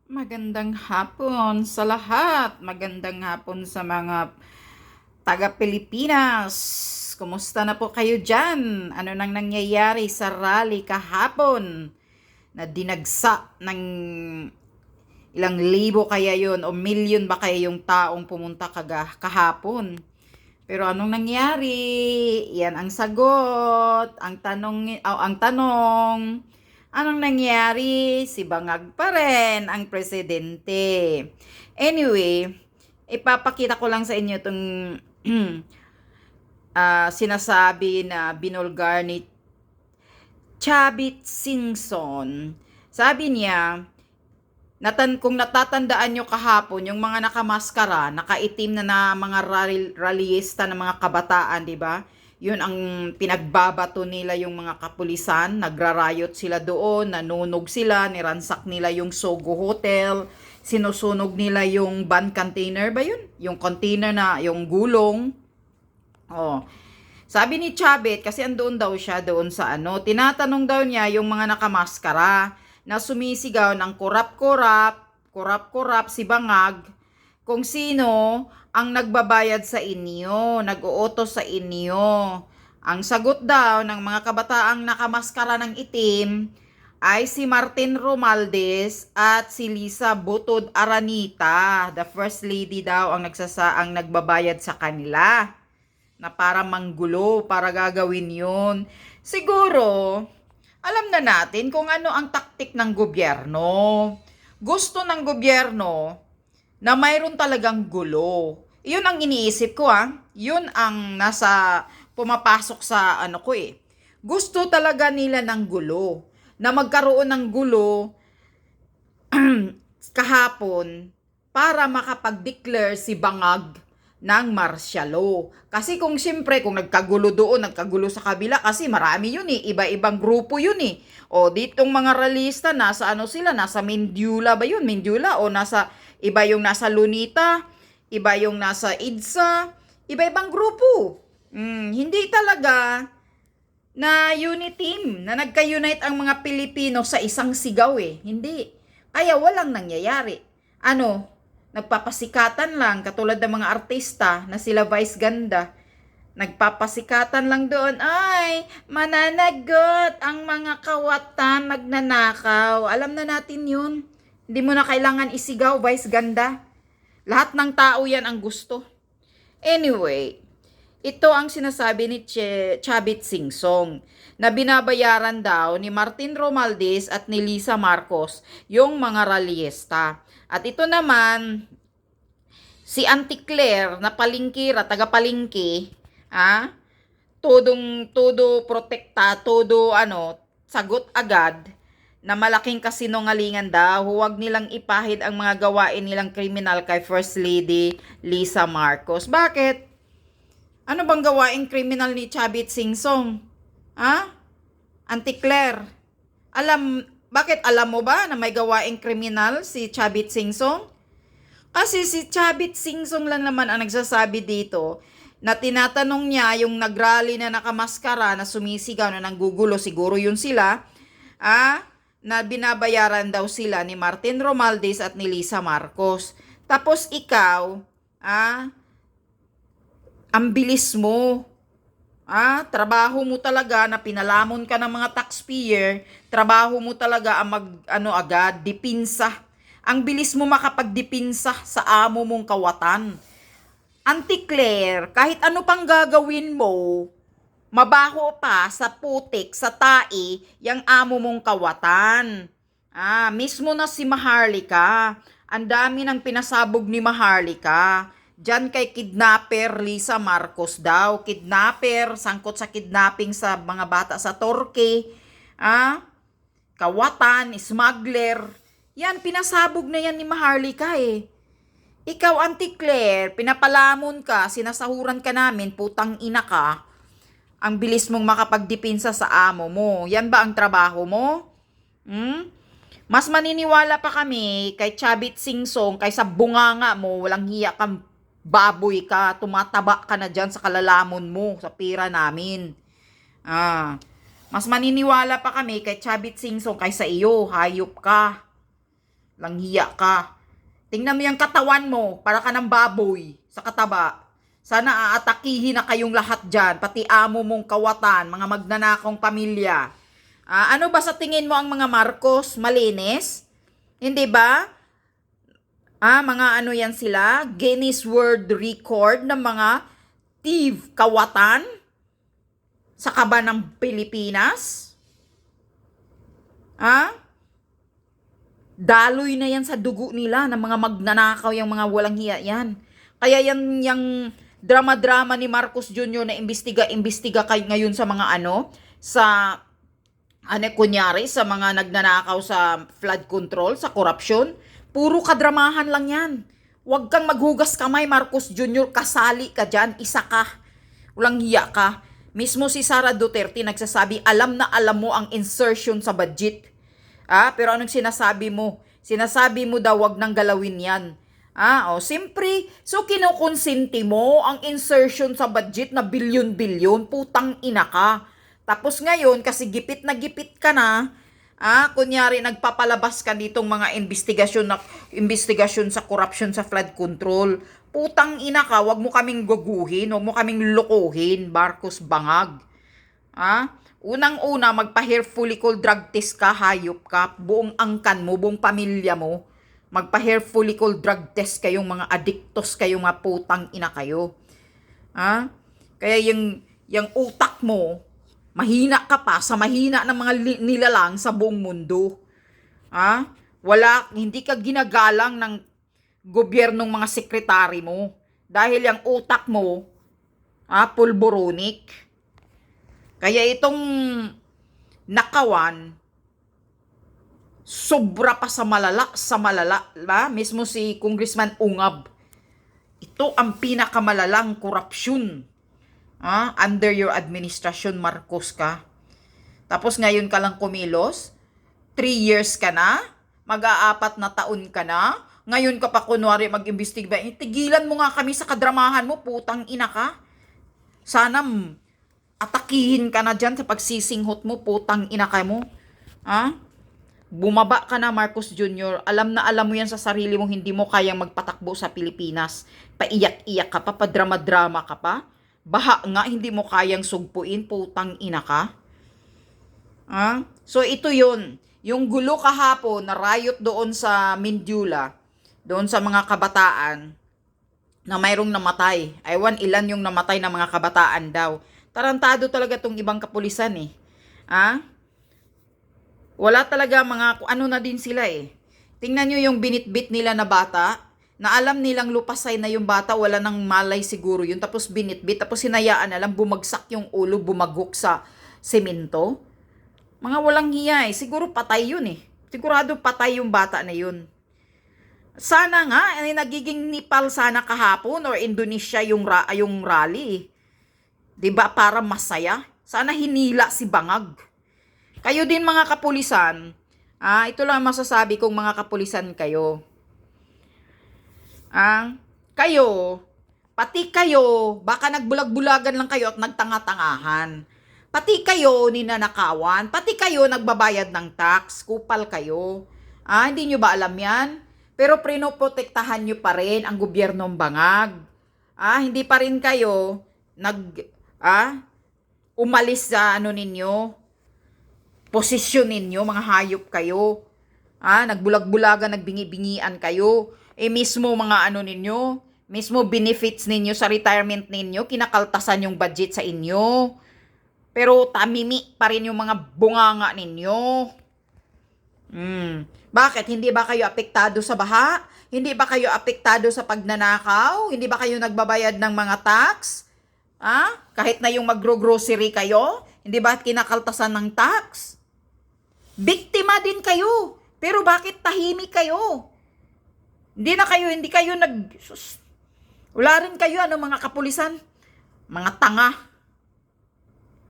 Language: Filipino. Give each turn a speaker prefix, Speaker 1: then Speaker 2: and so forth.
Speaker 1: Magandang hapon sa lahat. Magandang hapon sa mga taga-Pilipinas. Kumusta na po kayo dyan? Ano nang nangyayari sa rally kahapon na dinagsa ng ilang libo kaya yon o milyon ba kaya yung taong pumunta kahapon? Pero anong nangyari? Yan ang sagot. Ang tanong, anong nangyari? Si Bangag pa rin ang presidente. Anyway, ipapakita ko lang sa inyo itong sinasabi na binulgar ni Chavit Singson. Sabi niya, kung natatandaan nyo kahapon, yung mga nakamaskara, nakaitim na mga rallyista ng mga kabataan, di ba? Yun ang pinagbabato nila yung mga kapulisan, nagrarayot sila doon, nanunog sila, niransak nila yung Sogo Hotel, sinusunog nila yung van container ba yun? Yung container na, yung gulong. Oh. Sabi ni Chavit, kasi andoon daw siya doon sa tinatanong daw niya yung mga nakamaskara na sumisigaw ng kurap-kurap si Bangag, kung sino ang nagbabayad sa inyo, nag-uutos sa inyo. Ang sagot daw ng mga kabataang nakamaskara ng itim ay si Martin Romualdez at si Lisa Butod Aranita. The First Lady daw ang nagbabayad sa kanila na para manggulo, para gagawin yun. Siguro, alam na natin kung ano ang taktik ng gobyerno. Gusto ng gobyerno na mayroon talagang gulo. Yun ang iniisip ko Yun ang pumapasok sa ko eh. Gusto talaga nila ng gulo. Na magkaroon ng gulo kahapon para makapag-declare si Bangag ng martial law. Kasi kung nagkagulo doon, nagkagulo sa kabila, kasi marami yun eh, iba-ibang grupo yun eh. O ditong mga ralista, nasa sila, nasa Mindula ba yun? Mindula o iba yung nasa Lunita, iba yung nasa IDSA, iba-ibang grupo. Hindi talaga na unit team, na nagka-unite ang mga Pilipino sa isang sigaw eh. Hindi. Kaya walang nangyayari. Nagpapasikatan lang, katulad ng mga artista na sila Vice Ganda. Nagpapasikatan lang doon, ay, mananagot ang mga kawatan, magnanakaw. Alam na natin yun. Hindi mo na kailangan isigaw, Vice Ganda. Lahat ng tao yan ang gusto. Anyway, ito ang sinasabi ni Chavit Singson na binabayaran daw ni Martin Romualdez at ni Lisa Marcos yung mga rallyista. At ito naman, si Auntie Claire na palingkira, taga-palingki, todo protekta, sagot agad na malaking kasinungalingan daw. Huwag nilang ipahid ang mga gawain nilang kriminal kay First Lady Lisa Marcos. Bakit? Ano bang gawaing kriminal ni Chavit Singson? Auntie Claire, bakit alam mo ba na may gawaing kriminal si Chavit Singson? Kasi si Chavit Singson lang naman ang nagsasabi dito na tinatanong niya yung nagrally na nakamaskara na sumisigaw na nanggugulo, siguro yun sila, na binabayaran daw sila ni Martin Romualdez at ni Lisa Marcos. Tapos ikaw, ang bilis mo. Trabaho mo talaga na pinalamon ka ng mga taxpayer, trabaho mo talaga ang agad, dipinsa. Ang bilis mo makapagdipinsa sa amo mong kawatan. Auntie Claire, kahit ano pang gagawin mo, mabaho pa sa putik, sa tae, yung amo mong kawatan. Mismo na si Maharlika, ang dami ng pinasabog ni Maharlika. Diyan kay kidnapper Lisa Marcos daw. Kidnapper, sangkot sa kidnapping sa mga bata sa Torque. Kawatan, smuggler. Yan, pinasabog na yan ni Maharlika eh. Ikaw, Auntie Claire, pinapalamon ka, sinasahuran ka namin, putang ina ka. Ang bilis mong makapagdipinsa sa amo mo. Yan ba ang trabaho mo? Mas maniniwala pa kami kay Chavit Singson kaysa bunganga mo, walang hiya kang baboy ka, tumataba ka na dyan sa kalalamon mo, sa pira namin. Mas maniniwala pa kami kay Chavit Singson kaysa iyo, hayop ka. Langhiya ka. Tingnan mo yung katawan mo, para ka ng baboy sa kataba. Sana aatakihin na kayong lahat dyan, pati amo mong kawatan, mga magnanakong pamilya. Ano ba sa tingin mo ang mga Marcos? Malinis? Hindi ba? Mga ano yan sila? Guinness World Record ng mga kawatan sa kaba ng Pilipinas? Daloy na yan sa dugo nila ng mga magnanakaw, yung mga walang hiya yan. Kaya yan, yung drama-drama ni Marcos Jr. na imbestiga kayo ngayon sa mga kunyari, sa mga nagnanakaw sa flood control, sa korupsyon. Puro kadramahan lang yan. Huwag kang maghugas kamay, Marcos Jr. Kasali ka dyan, isa ka. Walang hiya ka. Mismo si Sara Duterte nagsasabi, alam na alam mo ang insertion sa budget. Pero anong sinasabi mo? Sinasabi mo daw wag nang galawin yan. Siyempre, so kinukonsinti mo ang insertion sa budget na bilyon-bilyon, putang ina ka. Tapos ngayon, kasi gipit na gipit ka na, kunyari nagpapalabas ka ditong mga investigasyon sa corruption sa flood control. Putang ina ka, wag mo kaming guguhin, wag mo kaming lokohin, Marcos Bangag. Unang-una, magpa-hair follicle drug test ka, hayop ka, buong angkan mo, buong pamilya mo. Magpa-hair follicle drug test kayong mga adiktos, kayong mga putang ina kayo. Kaya yung utak mo, mahina ka pa sa mahina ng mga nilalang sa buong mundo. Hindi ka ginagalang ng gobyernong mga sekretary mo. Dahil yung utak mo, pulboronic. Kaya itong nakawan, sobra pa sa malala. Mismo si Congressman Ungab. Ito ang pinakamalalang korupsyon. Under your administration, Marcos ka. Tapos ngayon ka lang kumilos. 3 years ka na. Mag-aapat na taon ka na. Ngayon ka pa kunwari mag-imbestiga. Tigilan mo nga kami sa kadramahan mo, putang ina ka. Sana atakihin ka na dyan sa pagsisinghot mo, putang ina ka mo. Bumaba ka na, Marcos Jr. Alam na alam mo yan sa sarili mo, hindi mo kayang magpatakbo sa Pilipinas. Paiyak-iyak ka pa, padrama-drama ka pa. Baha nga, hindi mo kayang sugpuin, putang ina ka. So ito yun. Yung gulo kahapon na riot doon sa Mindula, doon sa mga kabataan, na mayroong namatay. Aywan ilan yung namatay na mga kabataan daw. Tarantado talaga tong ibang kapulisan eh. Wala talaga ano na din sila eh. Tingnan nyo yung binitbit nila na bata, na alam nilang lupasay na yung bata, wala nang malay siguro yun. Tapos binitbit, tapos hinayaan na lang bumagsak yung ulo, bumagok sa semento. Mga walang hiya eh. Siguro patay yun eh. Sigurado patay yung bata na yun. Sana nga, nagiging Nepal sana kahapon or Indonesia yung rally eh. 'Di ba para masaya? Sana hinila si Bangag. Kayo din mga kapulisan, ito lang masasabi kong mga kapulisan kayo. Pati kayo, baka nagbulag-bulagan lang kayo at nagtanga-tangahan. Pati kayo ninanakawan, pati kayo nagbabayad ng tax, kupal kayo. Hindi nyo ba alam yan? Pero prinoprotektahan nyo pa rin ang gobyernong Bangag. Hindi pa rin kayo umalis sa posisyon ninyo, mga hayop kayo. Nagbulag-bulagan, nagbingi-bingian kayo. Mismo mga mismo benefits ninyo sa retirement ninyo, kinakaltasan yung budget sa inyo. Pero tamimi pa rin yung mga bunganga ninyo. Bakit? Hindi ba kayo apektado sa baha? Hindi ba kayo apektado sa pagnanakaw? Hindi ba kayo nagbabayad ng mga tax? Kahit na yung magro-grocery kayo, hindi ba kinakaltasan ng tax? Biktima din kayo. Pero bakit tahimik kayo? Hindi kayo wala rin kayo mga kapulisan. Mga tanga.